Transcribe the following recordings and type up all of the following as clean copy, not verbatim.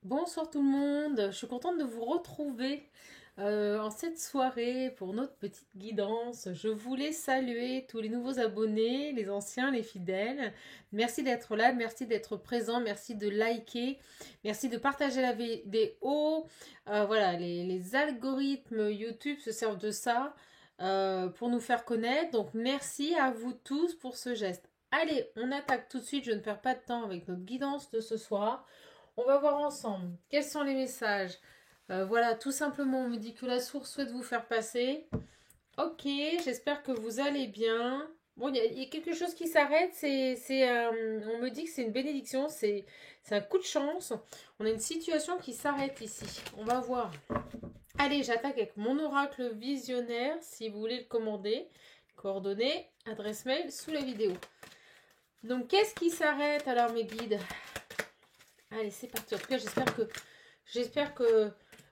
Bonsoir tout le monde, je suis contente de vous retrouver en cette soirée pour notre petite guidance. Je voulais saluer tous les nouveaux abonnés, les anciens, les fidèles. Merci d'être là, merci d'être présent, merci de liker, merci de partager la vidéo. Voilà, les algorithmes YouTube se servent de ça pour nous faire connaître. Donc merci à vous tous pour ce geste. Allez, on attaque tout de suite, je ne perds pas de temps avec notre guidance de ce soir. On va voir ensemble quels sont les messages. Voilà, tout simplement, on me dit que la source souhaite vous faire passer. Ok, j'espère que vous allez bien. Bon, il y a quelque chose qui s'arrête. On me dit que c'est une bénédiction, c'est un coup de chance. On a une situation qui s'arrête ici. On va voir. Allez, j'attaque avec mon oracle visionnaire, si vous voulez le commander. Coordonnées, adresse mail sous la vidéo. Donc, qu'est-ce qui s'arrête alors, mes guides? Allez, c'est parti. En tout cas, j'espère que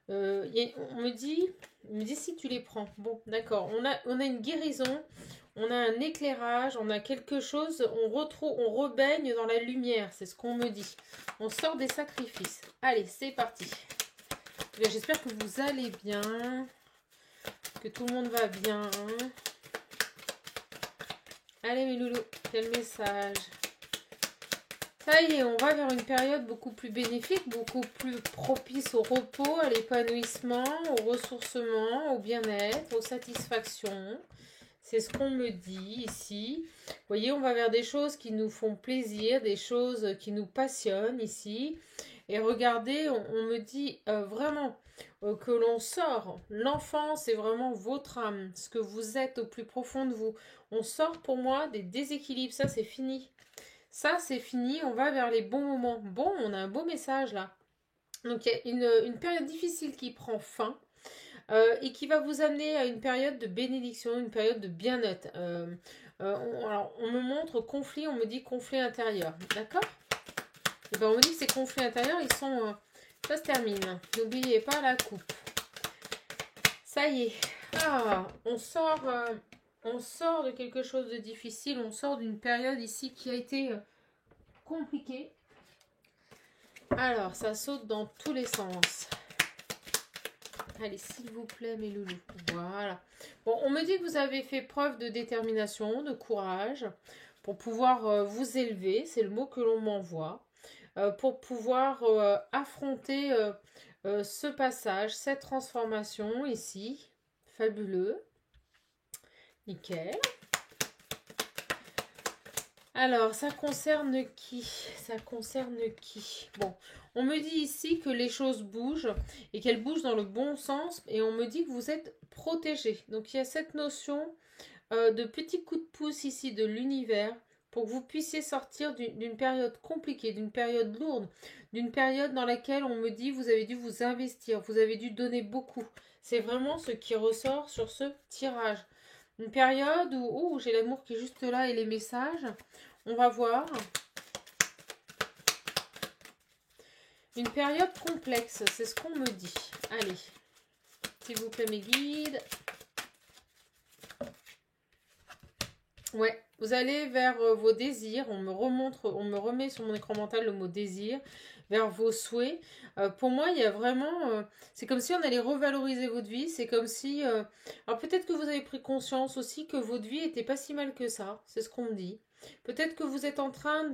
on me dit si tu les prends. Bon, d'accord. On a une guérison, on a un éclairage, on a quelque chose. On rebaigne dans la lumière. C'est ce qu'on me dit. On sort des sacrifices. Allez, c'est parti. J'espère que vous allez bien, que tout le monde va bien. Allez, mes loulous, quel message? Ça y est, on va vers une période beaucoup plus bénéfique, beaucoup plus propice au repos, à l'épanouissement, au ressourcement, au bien-être, aux satisfactions. C'est ce qu'on me dit ici. Vous voyez, on va vers des choses qui nous font plaisir, des choses qui nous passionnent ici. Et regardez, on me dit vraiment que l'on sort. L'enfance est vraiment votre âme, ce que vous êtes au plus profond de vous. On sort pour moi des déséquilibres, ça c'est fini. Ça, c'est fini, on va vers les bons moments. Bon, on a un beau message là. Donc, il y a une période difficile qui prend fin et qui va vous amener à une période de bénédiction, une période de bien-être. Alors, on me montre conflit, on me dit conflit intérieur. D'accord? Et ben, on me dit que ces conflits intérieurs, ils sont... ça se termine. N'oubliez pas la coupe. Ça y est. Ah, on sort de quelque chose de difficile, on sort d'une période ici qui a été compliquée. Alors, ça saute dans tous les sens. Allez, s'il vous plaît, mes loulous. Voilà. Bon, on me dit que vous avez fait preuve de détermination, de courage, pour pouvoir vous élever, c'est le mot que l'on m'envoie, pour pouvoir affronter ce passage, cette transformation ici. Fabuleux. Nickel. Alors, ça concerne qui? Ça concerne qui? Bon, on me dit ici que les choses bougent et qu'elles bougent dans le bon sens et on me dit que vous êtes protégé. Donc, il y a cette notion de petit coup de pouce ici de l'univers pour que vous puissiez sortir d'une période compliquée, d'une période lourde, d'une période dans laquelle on me dit vous avez dû vous investir, vous avez dû donner beaucoup. C'est vraiment ce qui ressort sur ce tirage. Une période où j'ai l'amour qui est juste là et les messages. On va voir. Une période complexe, c'est ce qu'on me dit. Allez, s'il vous plaît mes guides. Ouais, vous allez vers vos désirs. On me remet sur mon écran mental le mot désir, vers vos souhaits. Pour moi, il y a vraiment... c'est comme si on allait revaloriser votre vie. C'est comme si... alors peut-être que vous avez pris conscience aussi que votre vie n'était pas si mal que ça. C'est ce qu'on me dit. Peut-être que vous êtes en train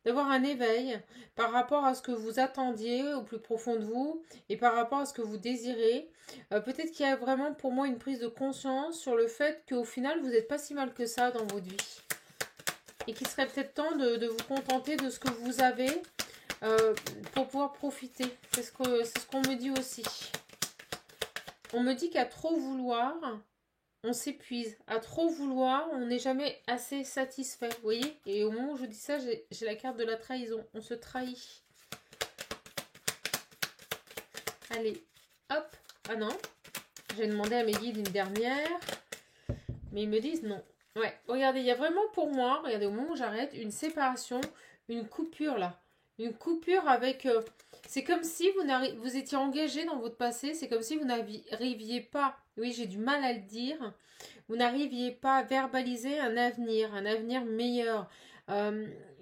d'avoir un éveil par rapport à ce que vous attendiez au plus profond de vous et par rapport à ce que vous désirez. Peut-être qu'il y a vraiment pour moi une prise de conscience sur le fait qu'au final, vous n'êtes pas si mal que ça dans votre vie. Et qu'il serait peut-être temps de vous contenter de ce que vous avez pour pouvoir profiter. C'est ce qu'on me dit aussi. On me dit qu'à trop vouloir, on s'épuise. À trop vouloir, on n'est jamais assez satisfait. Vous voyez? Et au moment où je dis ça, j'ai la carte de la trahison. On se trahit. Allez, hop. Ah non. J'ai demandé à mes guides une dernière. Mais ils me disent non. Ouais, regardez, il y a vraiment pour moi, regardez, au moment où j'arrête, une séparation, une coupure là. Une coupure avec... c'est comme si vous étiez engagé dans votre passé, c'est comme si vous n'arriviez pas, oui j'ai du mal à le dire, vous n'arriviez pas à verbaliser un avenir meilleur.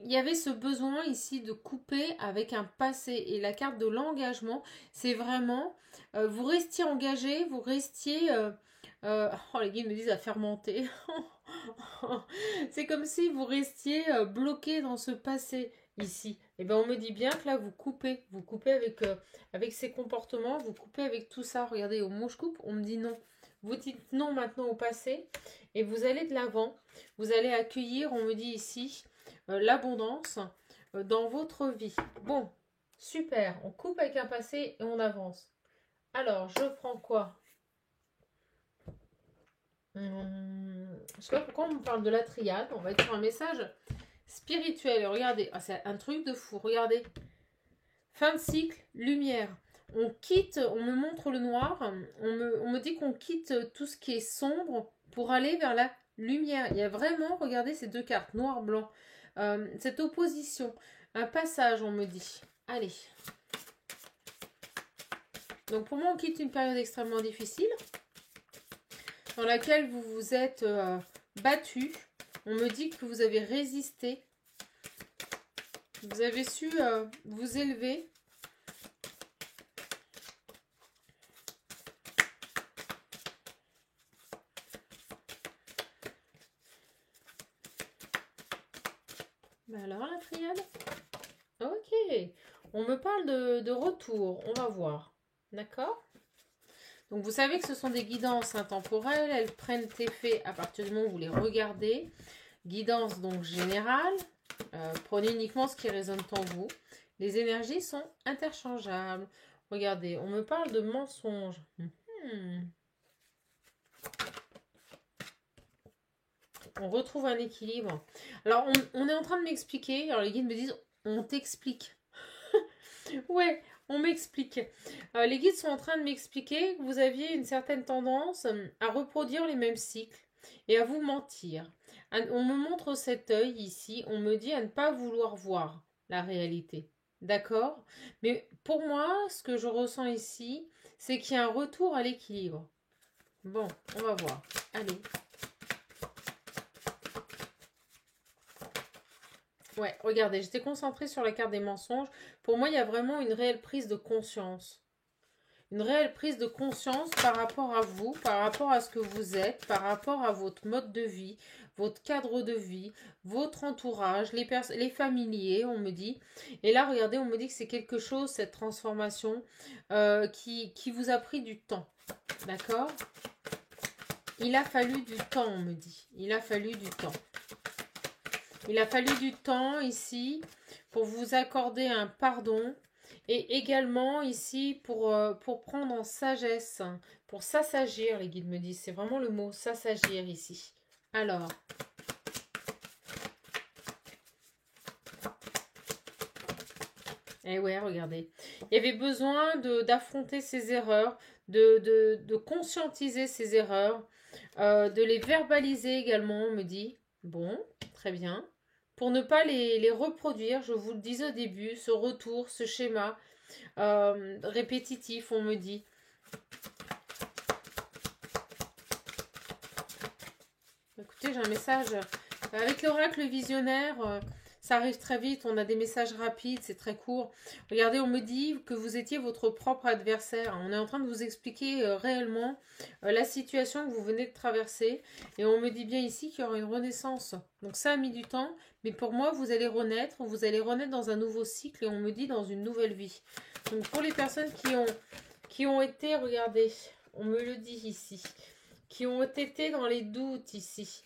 il y avait ce besoin ici de couper avec un passé. Et la carte de l'engagement, c'est vraiment, vous restiez engagé, vous restiez, oh les guides me disent à fermenter. C'est comme si vous restiez bloqué dans ce passé ici. Et bien on me dit bien que là vous coupez avec ces comportements, vous coupez avec tout ça. Regardez, au mot je coupe, on me dit non. Vous dites non maintenant au passé et vous allez de l'avant. Vous allez accueillir, on me dit ici, l'abondance dans votre vie. Bon, super, on coupe avec un passé et on avance. Alors, je prends quoi? Je ne sais pas pourquoi on me parle de la triade. On va être sur un message spirituel. Regardez, ah, c'est un truc de fou. Regardez. Fin de cycle, lumière. On quitte, on me montre le noir. On me dit qu'on quitte tout ce qui est sombre pour aller vers la lumière. Il y a vraiment, regardez ces deux cartes, noir, blanc. Cette opposition. Un passage, on me dit. Allez. Donc pour moi, on quitte une période extrêmement difficile dans laquelle vous vous êtes battu. On me dit que vous avez résisté. Vous avez su vous élever. Ben alors la triade. Ok. On me parle de retour. On va voir. D'accord? Donc vous savez que ce sont des guidances intemporelles. Elles prennent effet à partir du moment où vous les regardez. Guidance donc générale. Prenez uniquement ce qui résonne en vous. Les énergies sont interchangeables. Regardez, on me parle de mensonges. On retrouve un équilibre. Alors, on est en train de m'expliquer. Alors, les guides me disent, on t'explique. Ouais, on m'explique. Les guides sont en train de m'expliquer que vous aviez une certaine tendance à reproduire les mêmes cycles et à vous mentir. On me montre cet œil ici, on me dit à ne pas vouloir voir la réalité. D'accord? Mais pour moi, ce que je ressens ici, c'est qu'il y a un retour à l'équilibre. Bon, on va voir. Allez. Ouais, regardez, j'étais concentrée sur la carte des mensonges. Pour moi, il y a vraiment une réelle prise de conscience. Une réelle prise de conscience par rapport à vous, par rapport à ce que vous êtes, par rapport à votre mode de vie, votre cadre de vie, votre entourage, les familiers, on me dit. Et là, regardez, on me dit que c'est quelque chose, cette transformation, qui vous a pris du temps. D'accord? Il a fallu du temps, on me dit. Il a fallu du temps. Il a fallu du temps ici pour vous accorder un pardon et également ici pour prendre en sagesse, pour s'assagir, les guides me disent. C'est vraiment le mot s'assagir ici. Alors, eh ouais, regardez. Il y avait besoin d'affronter ces erreurs, de conscientiser ces erreurs, de les verbaliser également, on me dit. Bon, très bien. Pour ne pas les reproduire, je vous le disais au début, ce retour, ce schéma répétitif, on me dit. Écoutez, j'ai un message. Avec l'oracle visionnaire, ça arrive très vite, on a des messages rapides, c'est très court. Regardez, on me dit que vous étiez votre propre adversaire. On est en train de vous expliquer réellement la situation que vous venez de traverser. Et on me dit bien ici qu'il y aura une renaissance. Donc ça a mis du temps, mais pour moi, vous allez renaître dans un nouveau cycle et on me dit dans une nouvelle vie. Donc pour les personnes qui ont été, regardez, on me le dit ici, qui ont été dans les doutes ici.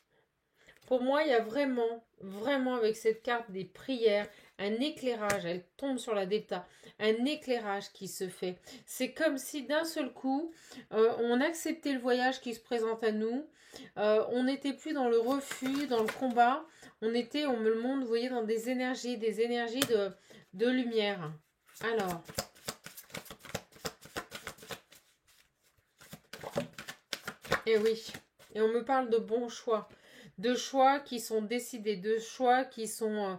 Pour moi, il y a vraiment, vraiment avec cette carte des prières, un éclairage, elle tombe sur la Delta, un éclairage qui se fait. C'est comme si d'un seul coup, on acceptait le voyage qui se présente à nous, on n'était plus dans le refus, dans le combat, on me le montre, vous voyez, dans des énergies de lumière. Alors, eh oui, et on me parle de bons choix. De choix qui sont décidés, de choix qui sont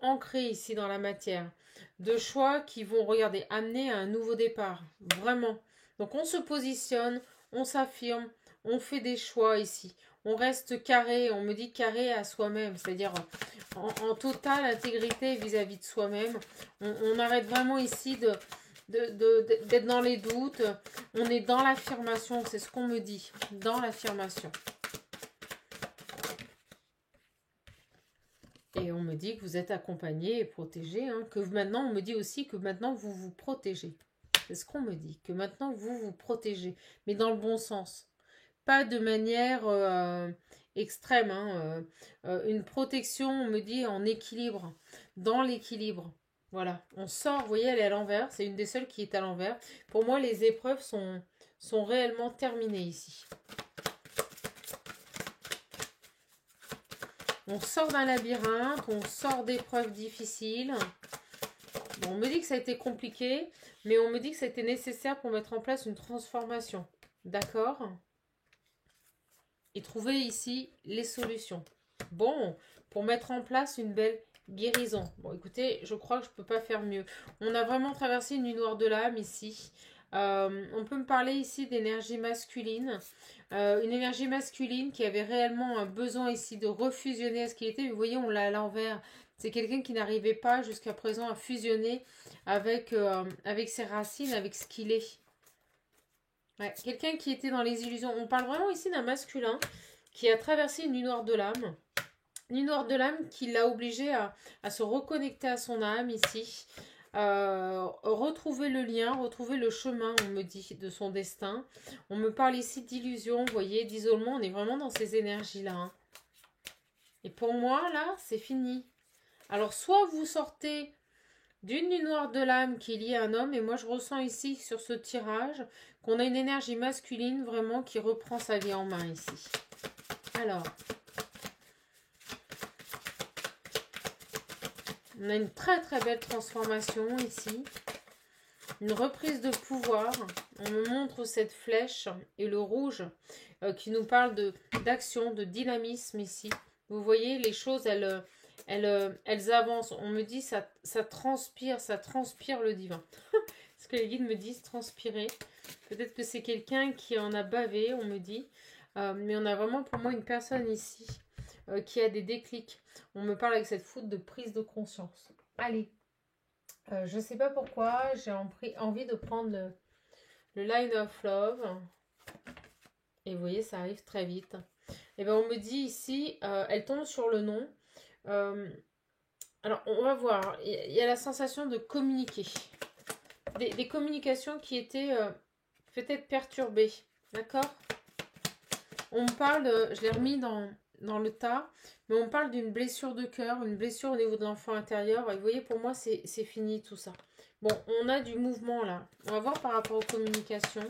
ancrés ici dans la matière, de choix qui vont, regardez, amener à un nouveau départ, vraiment. Donc on se positionne, on s'affirme, on fait des choix ici, on reste carré, on me dit carré à soi-même, c'est-à-dire en totale intégrité vis-à-vis de soi-même. On arrête vraiment ici d'être dans les doutes. On est dans l'affirmation, c'est ce qu'on me dit, dans l'affirmation. Et on me dit que vous êtes accompagné et protégé, hein, que maintenant, on me dit aussi que maintenant, vous vous protégez. C'est ce qu'on me dit, que maintenant, vous vous protégez, mais dans le bon sens. Pas de manière extrême, hein, une protection, on me dit, en équilibre, dans l'équilibre. Voilà, on sort, vous voyez, elle est à l'envers, c'est une des seules qui est à l'envers. Pour moi, les épreuves sont réellement terminées ici. On sort d'un labyrinthe, on sort d'épreuves difficiles. Bon, on me dit que ça a été compliqué, mais on me dit que ça a été nécessaire pour mettre en place une transformation. D'accord ? Et trouver ici les solutions. Bon, pour mettre en place une belle guérison. Bon, écoutez, je crois que je ne peux pas faire mieux. On a vraiment traversé une nuit noire de l'âme ici. On peut me parler ici d'énergie masculine. Une énergie masculine qui avait réellement un besoin ici de refusionner à ce qu'il était. Vous voyez, on l'a à l'envers. C'est quelqu'un qui n'arrivait pas jusqu'à présent à fusionner avec ses racines, avec ce qu'il est. Ouais, quelqu'un qui était dans les illusions. On parle vraiment ici d'un masculin qui a traversé une nuit noire de l'âme. Une nuit noire de l'âme qui l'a obligé à se reconnecter à son âme ici. Retrouver le lien, retrouver le chemin, on me dit, de son destin. On me parle ici d'illusion, vous voyez, d'isolement. On est vraiment dans ces énergies-là. Hein. Et pour moi, là, c'est fini. Alors, soit vous sortez d'une nuit noire de l'âme qui est liée à un homme, et moi je ressens ici sur ce tirage qu'on a une énergie masculine vraiment qui reprend sa vie en main ici. Alors, on a une très très belle transformation ici, une reprise de pouvoir. On me montre cette flèche et le rouge qui nous parle d'action, de dynamisme ici. Vous voyez, les choses, elles avancent. On me dit, ça transpire le divin. Ce que les guides me disent, transpirer. Peut-être que c'est quelqu'un qui en a bavé, on me dit. Mais on a vraiment pour moi une personne ici qui a des déclics. On me parle avec cette foudre de prise de conscience. Allez, je ne sais pas pourquoi, j'ai envie de prendre le Line of Love. Et vous voyez, ça arrive très vite. Et bien on me dit ici, elle tombe sur le nom. Alors, on va voir. Il y a la sensation de communiquer. Des communications qui étaient peut-être perturbées. D'accord ? On me parle, je l'ai remis dans le tas, mais on parle d'une blessure de cœur, une blessure au niveau de l'enfant intérieur. Et vous voyez, pour moi, c'est fini tout ça. Bon, on a du mouvement là. On va voir par rapport aux communications.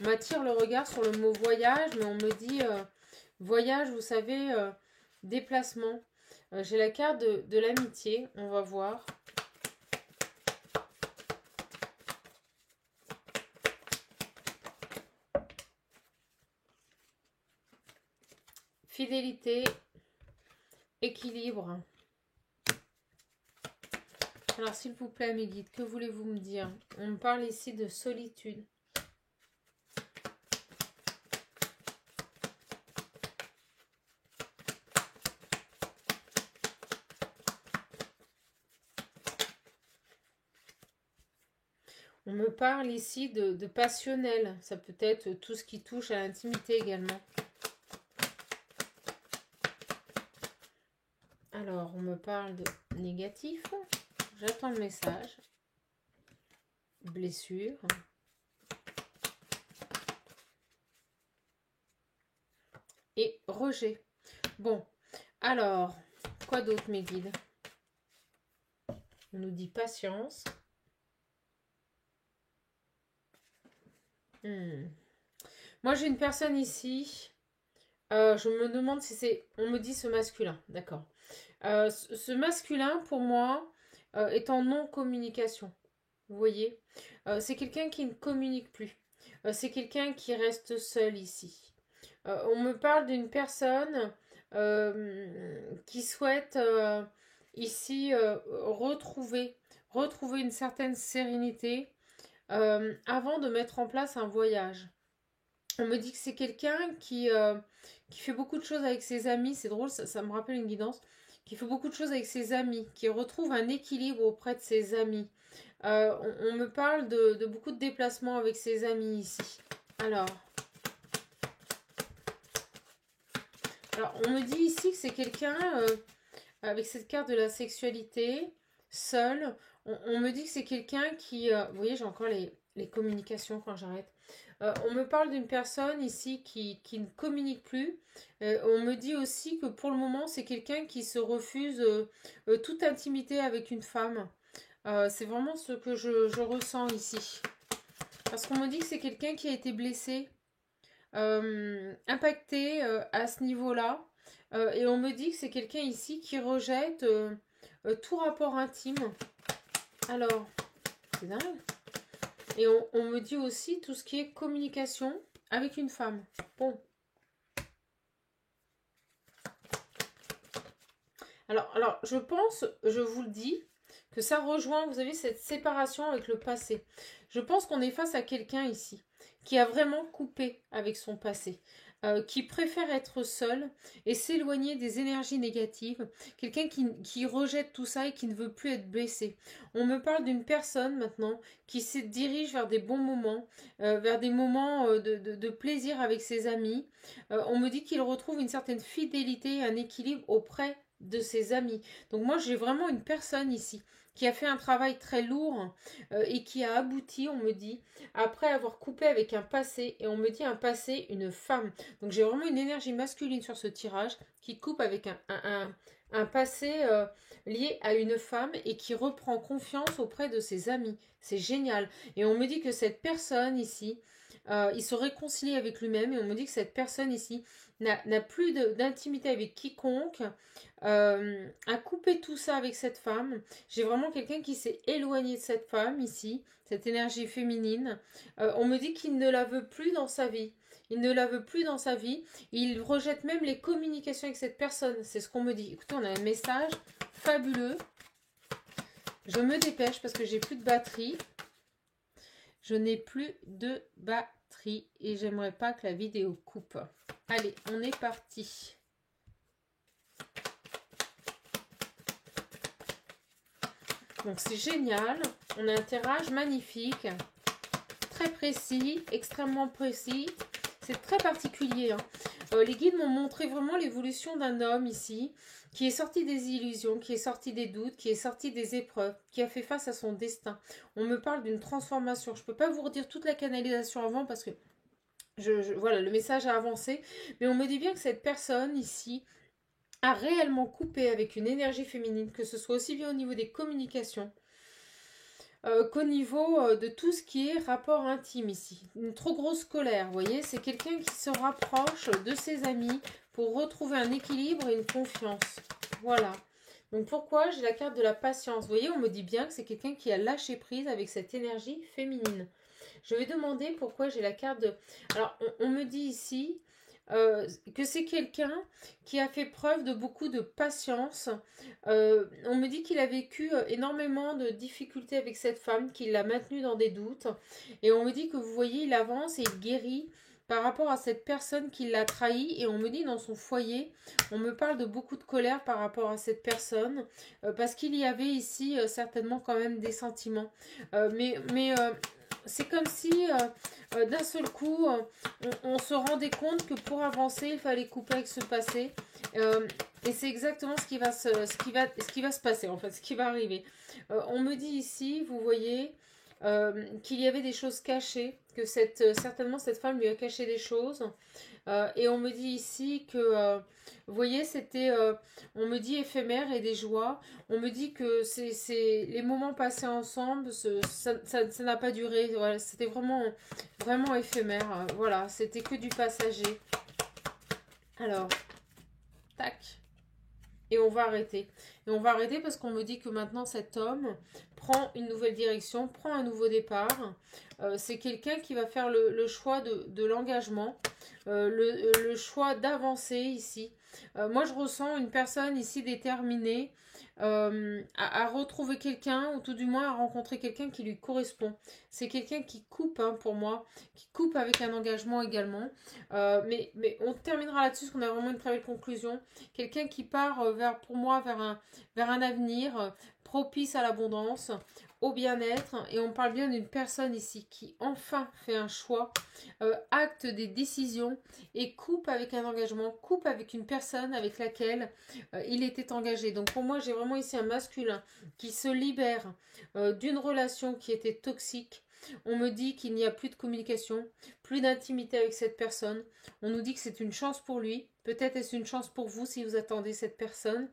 On m'attire le regard sur le mot voyage, mais on me dit voyage, vous savez, déplacement. J'ai la carte de l'amitié, on va voir. Fidélité, équilibre. Alors, s'il vous plaît, mes guides, que voulez-vous me dire? On me parle ici de solitude. On me parle ici de passionnel. Ça peut être tout ce qui touche à l'intimité également. Alors, on me parle de négatif. J'attends le message. Blessure. Et rejet. Bon, alors, quoi d'autre, mes guides? On nous dit patience. Moi, j'ai une personne ici. Je me demande si c'est... On me dit ce masculin, d'accord. Ce masculin, pour moi, est en non-communication. Vous voyez, c'est quelqu'un qui ne communique plus. C'est quelqu'un qui reste seul ici. On me parle d'une personne qui souhaite ici retrouver une certaine sérénité avant de mettre en place un voyage. On me dit que c'est quelqu'un qui fait beaucoup de choses avec ses amis. C'est drôle, ça me rappelle une guidance. Qui fait beaucoup de choses avec ses amis, qui retrouve un équilibre auprès de ses amis. On me parle de beaucoup de déplacements avec ses amis ici. Alors, on me dit ici que c'est quelqu'un, avec cette carte de la sexualité, seul. On me dit que c'est quelqu'un qui... vous voyez, j'ai encore les communications quand j'arrête. On me parle d'une personne ici qui ne communique plus. On me dit aussi que pour le moment, c'est quelqu'un qui se refuse toute intimité avec une femme. C'est vraiment ce que je ressens ici. Parce qu'on me dit que c'est quelqu'un qui a été blessé, impacté à ce niveau-là. Et on me dit que c'est quelqu'un ici qui rejette tout rapport intime. Alors, c'est dingue. Et on me dit aussi tout ce qui est communication avec une femme. Bon. Alors, je pense, je vous le dis, que ça rejoint, vous avez cette séparation avec le passé. Je pense qu'on est face à quelqu'un ici qui a vraiment coupé avec son passé, qui préfère être seul et s'éloigner des énergies négatives, quelqu'un qui rejette tout ça et qui ne veut plus être blessé. On me parle d'une personne maintenant qui se dirige vers des bons moments, vers des moments de plaisir avec ses amis. On me dit qu'il retrouve une certaine fidélité et un équilibre auprès de ses amis. Donc moi j'ai vraiment une personne ici qui a fait un travail très lourd et qui a abouti, on me dit, après avoir coupé avec un passé, et on me dit un passé, une femme. Donc j'ai vraiment une énergie masculine sur ce tirage qui coupe avec un passé lié à une femme et qui reprend confiance auprès de ses amis. C'est génial. Et on me dit que cette personne ici, il se réconcilie avec lui-même, et on me dit que cette personne ici n'a plus d'intimité avec quiconque, a coupé tout ça avec cette femme. J'ai vraiment quelqu'un qui s'est éloigné de cette femme ici, cette énergie féminine. On me dit qu'il ne la veut plus dans sa vie. Il ne la veut plus dans sa vie. Il rejette même les communications avec cette personne. C'est ce qu'on me dit. Écoutez, on a un message fabuleux. Je me dépêche parce que j'ai plus de batterie. Je n'ai plus de batterie et j'aimerais pas que la vidéo coupe. Allez, on est parti. Donc c'est génial. On a un tirage magnifique. Très précis, extrêmement précis. C'est très particulier. Les guides m'ont montré vraiment l'évolution d'un homme ici, qui est sorti des illusions, qui est sorti des doutes, qui est sorti des épreuves, qui a fait face à son destin. On me parle d'une transformation. Je ne peux pas vous redire toute la canalisation avant parce que voilà, le message a avancé. Mais on me dit bien que cette personne ici a réellement coupé avec une énergie féminine, que ce soit aussi bien au niveau des communications, qu'au niveau de tout ce qui est rapport intime ici. Une trop grosse colère, vous voyez, c'est quelqu'un qui se rapproche de ses amis pour retrouver un équilibre et une confiance. Voilà. Donc pourquoi j'ai la carte de la patience? Vous voyez, on me dit bien que c'est quelqu'un qui a lâché prise avec cette énergie féminine. Je vais demander pourquoi j'ai la carte de... Alors, on me dit ici... que c'est quelqu'un qui a fait preuve de beaucoup de patience. On me dit qu'il a vécu énormément de difficultés avec cette femme, qu'il l'a maintenue dans des doutes. Et on me dit que vous voyez, il avance et il guérit par rapport à cette personne qui l'a trahi. Et on me dit dans son foyer, on me parle de beaucoup de colère par rapport à cette personne. Parce qu'il y avait ici certainement quand même des sentiments. C'est comme si d'un seul coup, on se rendait compte que pour avancer, il fallait couper avec ce passé. Et c'est exactement ce qui va se passer, en fait, ce qui va arriver. On me dit ici, vous voyez, qu'il y avait des choses cachées, que certainement cette femme lui a caché des choses. Et on me dit ici que, vous voyez, c'était, on me dit éphémère et des joies. On me dit que c'est les moments passés ensemble, ça n'a pas duré. Voilà, c'était vraiment, vraiment éphémère. Voilà, c'était que du passager. Alors, tac. Et on va arrêter. Et on va arrêter parce qu'on me dit que maintenant cet homme prend une nouvelle direction, prend un nouveau départ. C'est quelqu'un qui va faire le choix de l'engagement, le choix d'avancer ici. Moi, je ressens une personne ici déterminée, à retrouver quelqu'un, ou tout du moins à rencontrer quelqu'un qui lui correspond. C'est quelqu'un qui coupe, hein, pour moi, qui coupe avec un engagement également. Mais on terminera là-dessus, parce qu'on a vraiment une très belle conclusion. Quelqu'un qui part vers, pour moi, vers un avenir propice à l'abondance, au bien-être. Et on parle bien d'une personne ici qui enfin fait un choix, acte des décisions et coupe avec un engagement, coupe avec une personne avec laquelle il était engagé. Donc pour moi, j'ai vraiment ici un masculin qui se libère d'une relation qui était toxique. On me dit qu'il n'y a plus de communication, plus d'intimité avec cette personne. On nous dit que c'est une chance pour lui. Peut-être est-ce une chance pour vous si vous attendez cette personne.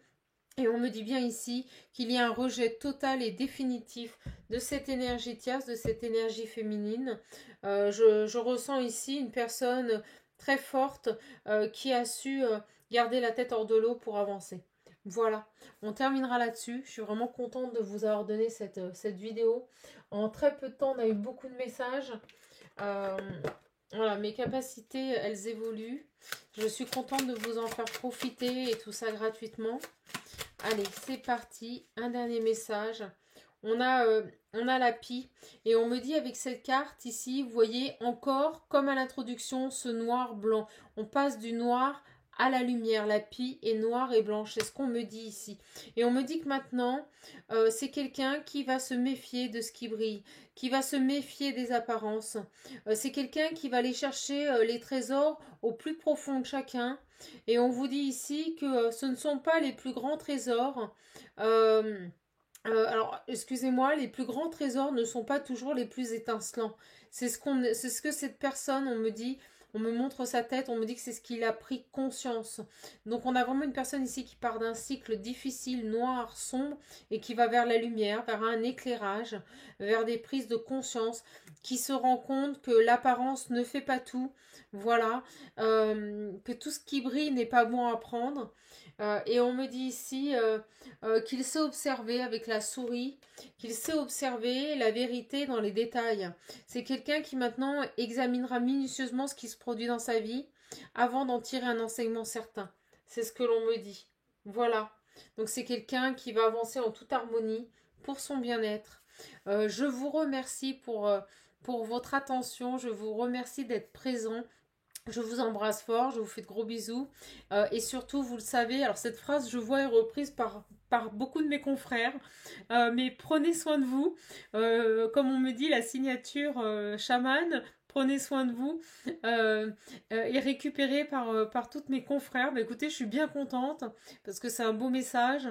Et on me dit bien ici qu'il y a un rejet total et définitif de cette énergie tierce, de cette énergie féminine. Je ressens ici une personne très forte qui a su garder la tête hors de l'eau pour avancer. Voilà, on terminera là-dessus. Je suis vraiment contente de vous avoir donné cette vidéo. En très peu de temps, on a eu beaucoup de messages. Euh, voilà, mes capacités, elles évoluent. Je suis contente de vous en faire profiter et tout ça gratuitement. Allez, c'est parti. Un dernier message. On a la pie. Et on me dit avec cette carte ici, vous voyez encore, comme à l'introduction, ce noir-blanc. On passe du noir à la lumière. La pie est noire et blanche. C'est ce qu'on me dit ici. Et on me dit que maintenant, c'est quelqu'un qui va se méfier de ce qui brille, qui va se méfier des apparences. C'est quelqu'un qui va aller chercher les trésors au plus profond de chacun. Et on vous dit ici que ce ne sont pas les plus grands trésors. Alors, excusez-moi, les plus grands trésors ne sont pas toujours les plus étincelants. C'est ce que cette personne, on me dit, on me montre sa tête, on me dit que c'est ce qu'il a pris conscience. Donc, on a vraiment une personne ici qui part d'un cycle difficile, noir, sombre, et qui va vers la lumière, vers un éclairage, vers des prises de conscience, qui se rend compte que l'apparence ne fait pas tout. Voilà, que tout ce qui brille n'est pas bon à prendre. Et on me dit ici qu'il sait observer avec la souris, qu'il sait observer la vérité dans les détails. C'est quelqu'un qui maintenant examinera minutieusement ce qui se produit dans sa vie avant d'en tirer un enseignement certain. C'est ce que l'on me dit. Voilà. Donc c'est quelqu'un qui va avancer en toute harmonie pour son bien-être. Je vous remercie pour votre attention. Je vous remercie d'être présent. Je vous embrasse fort, je vous fais de gros bisous. Et surtout, vous le savez, alors cette phrase, je vois, est reprise par beaucoup de mes confrères. Mais prenez soin de vous. Comme on me dit, la signature chamane, prenez soin de vous. Et récupérée par toutes mes confrères. Bah, écoutez, je suis bien contente parce que c'est un beau message.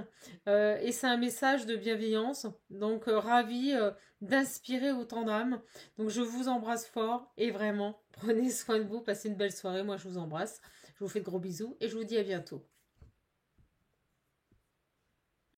Et c'est un message de bienveillance. Donc, ravie d'inspirer autant d'âmes. Donc, je vous embrasse fort et vraiment, prenez soin de vous, passez une belle soirée. Moi, je vous embrasse. Je vous fais de gros bisous et je vous dis à bientôt.